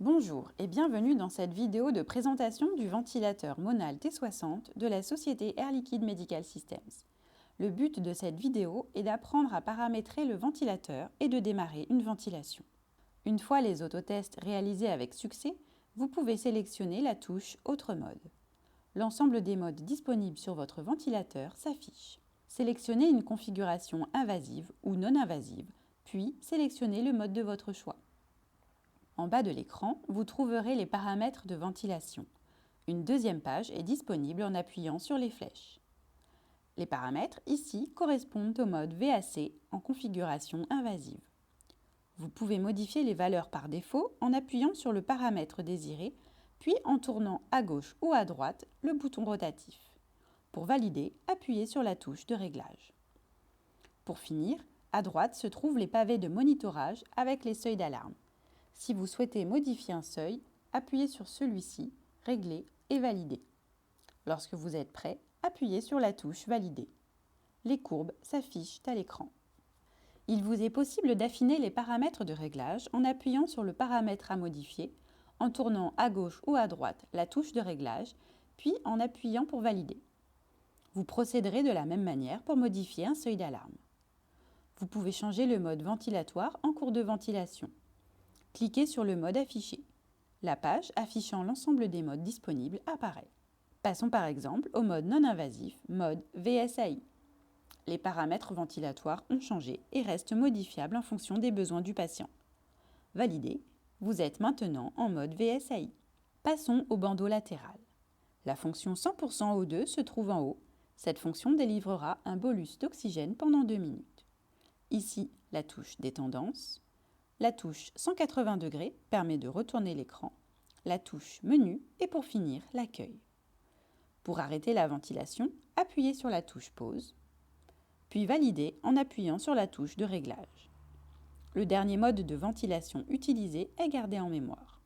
Bonjour et bienvenue dans cette vidéo de présentation du ventilateur Monal T60 de la société Air Liquide Medical Systems. Le but de cette vidéo est d'apprendre à paramétrer le ventilateur et de démarrer une ventilation. Une fois les autotests réalisés avec succès, vous pouvez sélectionner la touche Autre mode. L'ensemble des modes disponibles sur votre ventilateur s'affiche. Sélectionnez une configuration invasive ou non invasive, puis sélectionnez le mode de votre choix. En bas de l'écran, vous trouverez les paramètres de ventilation. Une deuxième page est disponible en appuyant sur les flèches. Les paramètres ici correspondent au mode VAC en configuration invasive. Vous pouvez modifier les valeurs par défaut en appuyant sur le paramètre désiré, puis en tournant à gauche ou à droite le bouton rotatif. Pour valider, appuyez sur la touche de réglage. Pour finir, à droite se trouvent les pavés de monitorage avec les seuils d'alarme. Si vous souhaitez modifier un seuil, appuyez sur celui-ci, Régler et Valider. Lorsque vous êtes prêt, appuyez sur la touche Valider. Les courbes s'affichent à l'écran. Il vous est possible d'affiner les paramètres de réglage en appuyant sur le paramètre à modifier, en tournant à gauche ou à droite la touche de réglage, puis en appuyant pour Valider. Vous procéderez de la même manière pour modifier un seuil d'alarme. Vous pouvez changer le mode ventilatoire en cours de ventilation. Cliquez sur le mode affiché. La page affichant l'ensemble des modes disponibles apparaît. Passons par exemple au mode non invasif, mode VSAI. Les paramètres ventilatoires ont changé et restent modifiables en fonction des besoins du patient. Validé, vous êtes maintenant en mode VSAI. Passons au bandeau latéral. La fonction 100% O2 se trouve en haut. Cette fonction délivrera un bolus d'oxygène pendant 2 minutes. Ici, la touche des tendances. La touche 180 degrés permet de retourner l'écran, la touche Menu et pour finir, l'accueil. Pour arrêter la ventilation, appuyez sur la touche Pause, puis validez en appuyant sur la touche de réglage. Le dernier mode de ventilation utilisé est gardé en mémoire.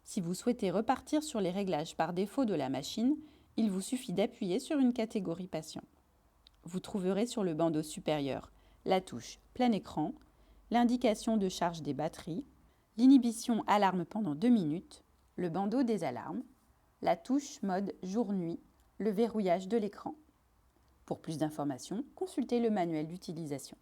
Si vous souhaitez repartir sur les réglages par défaut de la machine, il vous suffit d'appuyer sur une catégorie patient. Vous trouverez sur le bandeau supérieur la touche Plein écran, l'indication de charge des batteries, l'inhibition alarme pendant 2 minutes, le bandeau des alarmes, la touche mode jour-nuit, le verrouillage de l'écran. Pour plus d'informations, consultez le manuel d'utilisation.